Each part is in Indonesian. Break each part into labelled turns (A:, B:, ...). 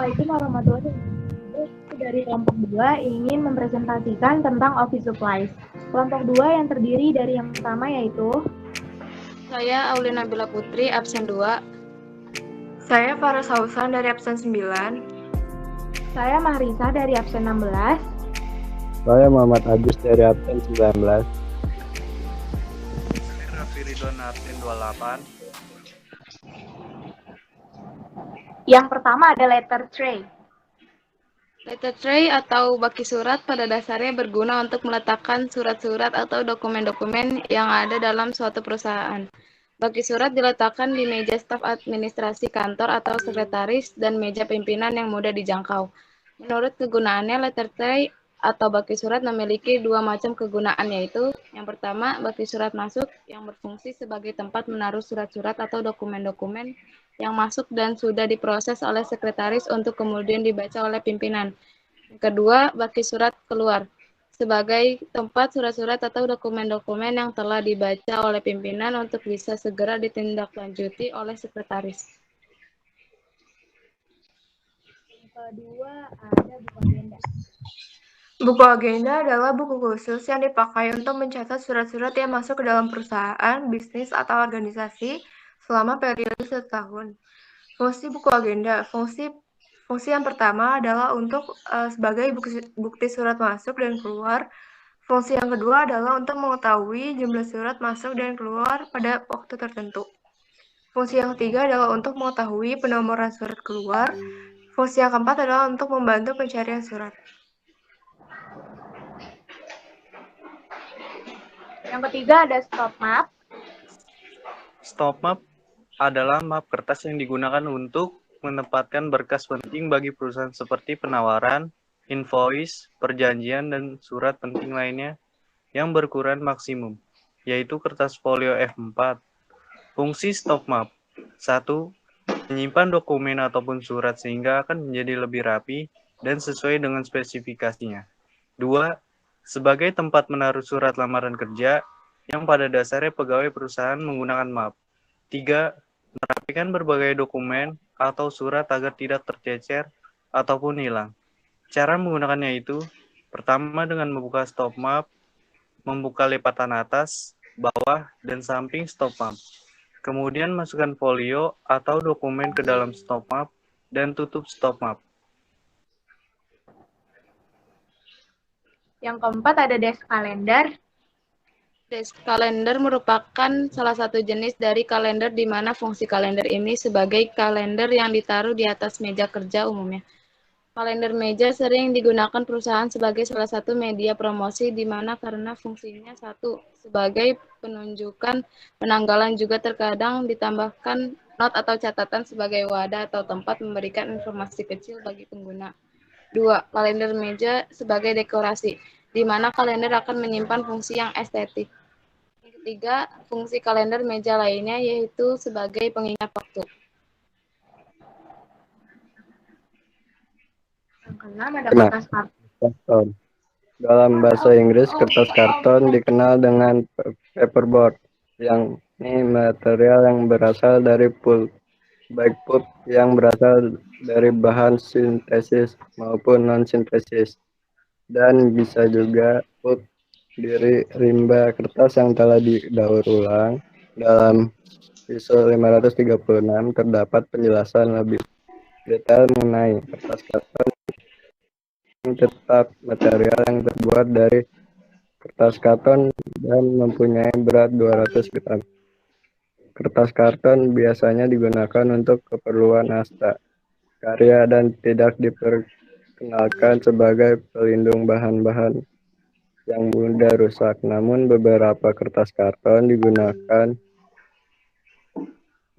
A: Assalamualaikum warahmatullahi wabarakatuh. Dari kelompok 2 ingin mempresentasikan tentang office supplies. Kelompok 2 yang terdiri dari yang pertama yaitu
B: Saya Aulina Bila Putri, absen 2.
C: Saya Farah Sausan dari absen 9.
A: Saya Mahrisa dari absen 16.
D: Saya Muhammad Agus dari absen 19.
E: Saya Raffi Ridwan absen 28.
A: Yang pertama ada letter tray.
B: Letter tray atau baki surat pada dasarnya berguna untuk meletakkan surat-surat atau dokumen-dokumen yang ada dalam suatu perusahaan. Baki surat diletakkan di meja staf administrasi kantor atau sekretaris dan meja pimpinan yang mudah dijangkau. Menurut kegunaannya, letter tray atau baki surat memiliki dua macam kegunaan, yaitu yang pertama, baki surat masuk yang berfungsi sebagai tempat menaruh surat-surat atau dokumen-dokumen yang masuk dan sudah diproses oleh sekretaris untuk kemudian dibaca oleh pimpinan. Yang kedua, baki surat keluar sebagai tempat surat-surat atau dokumen-dokumen yang telah dibaca oleh pimpinan untuk bisa segera ditindaklanjuti oleh sekretaris.
A: Yang kedua ada buku agenda.
C: Buku agenda adalah buku khusus yang dipakai untuk mencatat surat-surat yang masuk ke dalam perusahaan, bisnis, atau organisasi selama periode setahun. Fungsi buku agenda. Fungsi yang pertama adalah untuk sebagai bukti surat masuk dan keluar. Fungsi yang kedua adalah untuk mengetahui jumlah surat masuk dan keluar pada waktu tertentu. Fungsi yang ketiga adalah untuk mengetahui penomoran surat keluar. Fungsi yang keempat adalah untuk membantu pencarian surat.
A: Yang ketiga ada stop map.
E: Stop map adalah map kertas yang digunakan untuk menempatkan berkas penting bagi perusahaan seperti penawaran, invoice, perjanjian, dan surat penting lainnya yang berukuran maksimum, yaitu kertas folio F4. Fungsi stop map: 1. Menyimpan dokumen ataupun surat sehingga akan menjadi lebih rapi dan sesuai dengan spesifikasinya. 2. Sebagai tempat menaruh surat lamaran kerja yang pada dasarnya pegawai perusahaan menggunakan map. 3. Merapikan berbagai dokumen atau surat agar tidak tercecer ataupun hilang. Cara menggunakannya itu, pertama dengan membuka stop map, membuka lipatan atas, bawah, dan samping stop map. Kemudian masukkan folio atau dokumen ke dalam stop map dan tutup stop map.
A: Yang keempat ada desk kalender.
B: Desk kalender merupakan salah satu jenis dari kalender di mana fungsi kalender ini sebagai kalender yang ditaruh di atas meja kerja umumnya. Kalender meja sering digunakan perusahaan sebagai salah satu media promosi di mana karena fungsinya satu, sebagai penunjukan penanggalan, juga terkadang ditambahkan not atau catatan sebagai wadah atau tempat memberikan informasi kecil bagi pengguna. 2. Kalender meja sebagai dekorasi, di mana kalender akan menyimpan fungsi yang estetik. Yang ketiga, fungsi kalender meja lainnya yaitu sebagai pengingat waktu.
A: Yang keenam ada kertas
D: karton. Dalam bahasa Inggris, kertas karton dikenal dengan paperboard, yang ini material yang berasal dari pulp, baik pulp yang berasal dari bahan sintesis maupun non-sintesis, dan bisa juga pulp dari rimba kertas yang telah didaur ulang. Dalam ISO 536 terdapat penjelasan lebih detail mengenai kertas karton yang tetap material yang terbuat dari kertas karton dan mempunyai berat 200 gram. Kertas karton biasanya digunakan untuk keperluan hasta karya dan tidak diperkenalkan sebagai pelindung bahan-bahan yang mudah rusak. Namun beberapa kertas karton digunakan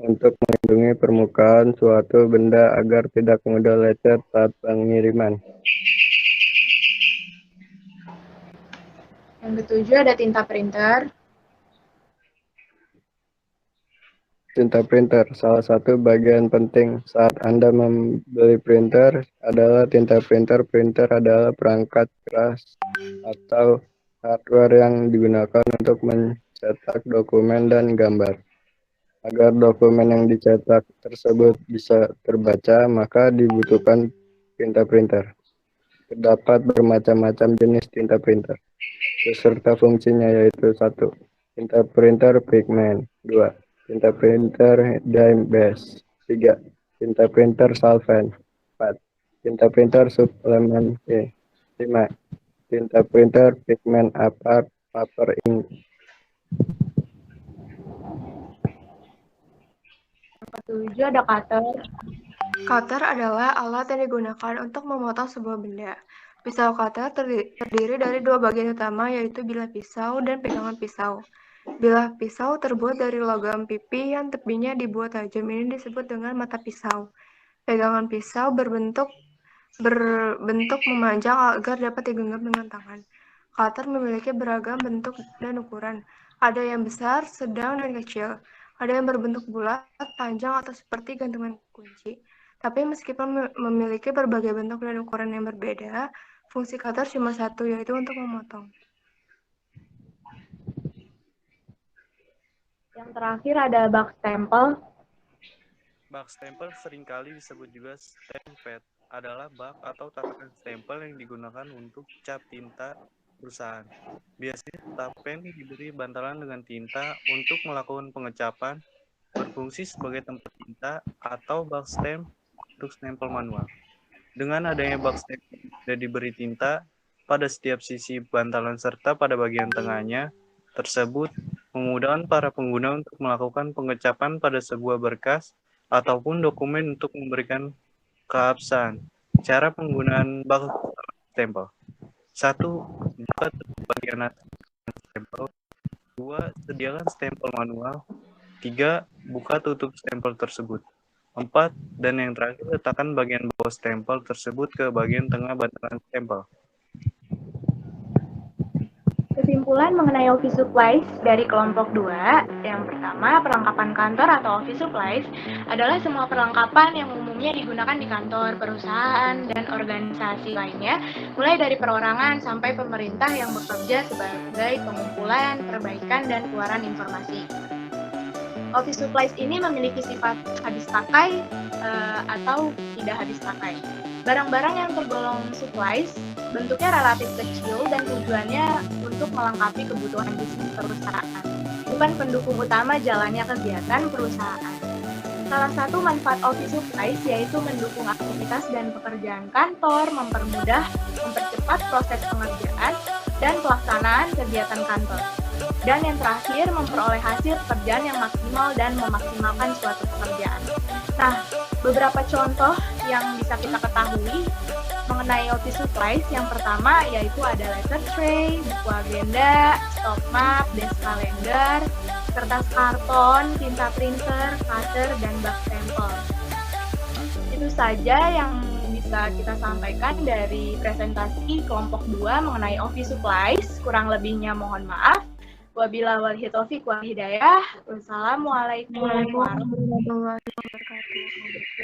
D: untuk melindungi permukaan suatu benda agar tidak mudah lecet saat pengiriman.
A: Yang ketujuh ada tinta printer.
D: Tinta printer, salah satu bagian penting saat Anda membeli printer adalah tinta printer. Printer adalah perangkat keras atau hardware yang digunakan untuk mencetak dokumen dan gambar. Agar dokumen yang dicetak tersebut bisa terbaca, maka dibutuhkan tinta printer. Terdapat bermacam-macam jenis tinta printer, beserta fungsinya yaitu 1. Tinta printer pigment. 2. Tinta printer dye base. 3. Tinta printer solvent. 4. Tinta printer suplemen E. 5. Tinta printer pigment apart paper ink.
A: Ketujuh ada cutter.
C: Cutter adalah alat yang digunakan untuk memotong sebuah benda. Pisau cutter terdiri dari dua bagian utama, yaitu bilah pisau dan pegangan pisau. Bilah pisau terbuat dari logam pipi yang tepinya dibuat tajam. Ini disebut dengan mata pisau. Pegangan pisau berbentuk memanjang agar dapat digenggam dengan tangan. Cutter memiliki beragam bentuk dan ukuran. Ada yang besar, sedang, dan kecil. Ada yang berbentuk bulat, panjang, atau seperti gantungan kunci. Tapi meskipun memiliki berbagai bentuk dan ukuran yang berbeda, fungsi cutter cuma satu, yaitu untuk memotong.
A: Yang terakhir ada box stempel.
E: Bak stempel seringkali disebut juga stamp pad, adalah bak atau tatakan stempel yang digunakan untuk cap tinta perusahaan. Biasanya pulpen diberi bantalan dengan tinta untuk melakukan pengecapan, berfungsi sebagai tempat tinta, atau bak stamp untuk stempel manual. Dengan adanya bak stempel yang sudah diberi tinta pada setiap sisi bantalan serta pada bagian tengahnya tersebut, memudahkan para pengguna untuk melakukan pengecapan pada sebuah berkas ataupun dokumen untuk memberikan keabsahan. Cara penggunaan bak stempel. 1. Buka tutup bagian atas stempel. 2. Sediakan stempel manual. 3. Buka tutup stempel tersebut. 4. Dan yang terakhir, letakkan bagian bawah stempel tersebut ke bagian tengah bantalan stempel.
A: Kesimpulan mengenai office supplies dari kelompok 2, yang pertama, perlengkapan kantor atau office supplies adalah semua perlengkapan yang umumnya digunakan di kantor, perusahaan, dan organisasi lainnya, mulai dari perorangan sampai pemerintah yang bekerja sebagai pengumpulan, perbaikan, dan keluaran informasi. Office supplies ini memiliki sifat habis pakai atau tidak habis pakai. Barang-barang yang tergolong supplies bentuknya relatif kecil dan tujuannya untuk melengkapi kebutuhan bisnis perusahaan, bukan pendukung utama jalannya kegiatan perusahaan. Salah satu manfaat office supplies yaitu mendukung aktivitas dan pekerjaan kantor, mempercepat proses pengerjaan dan pelaksanaan kegiatan kantor. Dan yang terakhir, memperoleh hasil pekerjaan yang maksimal dan memaksimalkan suatu pekerjaan. Nah, beberapa contoh yang bisa kita ketahui mengenai office supplies, yang pertama yaitu ada letter tray, buku agenda, stop map, desk kalender, kertas karton, tinta printer, cutter, dan bak stempel. Itu saja yang bisa kita sampaikan dari presentasi kelompok 2 mengenai office supplies. Kurang lebihnya mohon maaf. Wabillahi taufiq wal hidayah. Wassalamualaikum warahmatullahi wabarakatuh.